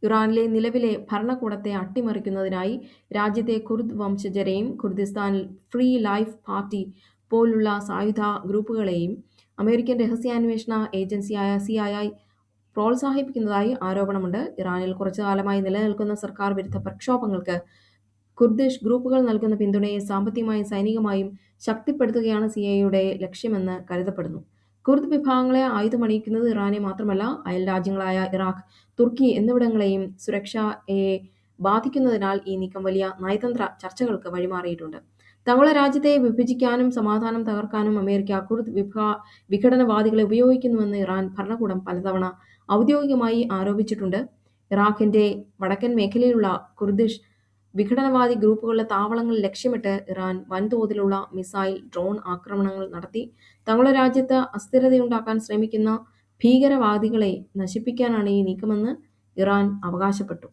ഇറാനിലെ നിലവിലെ ഭരണകൂടത്തെ അട്ടിമറിക്കുന്നതിനായി രാജ്യത്തെ കുർദ് വംശജരെയും കുർദിസ്ഥാനിൽ ഫ്രീ ലൈഫ് പാർട്ടി പോലുള്ള സായുധ ഗ്രൂപ്പുകളെയും അമേരിക്കൻ രഹസ്യാന്വേഷണ ഏജൻസിയായ CIA പ്രോത്സാഹിപ്പിക്കുന്നതായി ആരോപണമുണ്ട്. ഇറാനിൽ കുറച്ചുകാലമായി നിലനിൽക്കുന്ന സർക്കാർ വിരുദ്ധ പ്രക്ഷോഭങ്ങൾക്ക് കുർദിഷ് ഗ്രൂപ്പുകൾ നൽകുന്ന പിന്തുണയെ സാമ്പത്തികമായും സൈനികമായും ശക്തിപ്പെടുത്തുകയാണ് CIAയുടെ ലക്ഷ്യമെന്ന് കരുതപ്പെടുന്നു. കുർദ് വിഭാഗങ്ങളെ ആയുധമണിയിക്കുന്നത് ഇറാനെ മാത്രമല്ല, അയൽ രാജ്യങ്ങളായ ഇറാഖ്, തുർക്കി എന്നിവിടങ്ങളെയും സുരക്ഷയെ ബാധിക്കുന്നതിനാൽ ഈ നീക്കം വലിയ നയതന്ത്ര ചർച്ചകൾക്ക് വഴിമാറിയിട്ടുണ്ട്. തങ്ങളുടെ രാജ്യത്തെ വിഭജിക്കാനും സമാധാനം തകർക്കാനും അമേരിക്ക കുർദ് വിഘടനവാദികളെ ഉപയോഗിക്കുന്നുവെന്ന് ഇറാൻ ഭരണകൂടം പലതവണ ഔദ്യോഗികമായി ആരോപിച്ചിട്ടുണ്ട്. ഇറാഖിന്റെ വടക്കൻ മേഖലയിലുള്ള കുർദിഷ് വിഘടനവാദി ഗ്രൂപ്പുകളുടെ താവളങ്ങൾ ലക്ഷ്യമിട്ട് ഇറാൻ വൻതോതിലുള്ള മിസൈൽ, ഡ്രോൺ ആക്രമണങ്ങൾ നടത്തി തങ്ങളുടെ രാജ്യത്ത് അസ്ഥിരതയുണ്ടാക്കാൻ ശ്രമിക്കുന്ന ഭീകരവാദികളെ നശിപ്പിക്കാനാണ് ഈ നീക്കമെന്ന് ഇറാൻ അവകാശപ്പെട്ടു.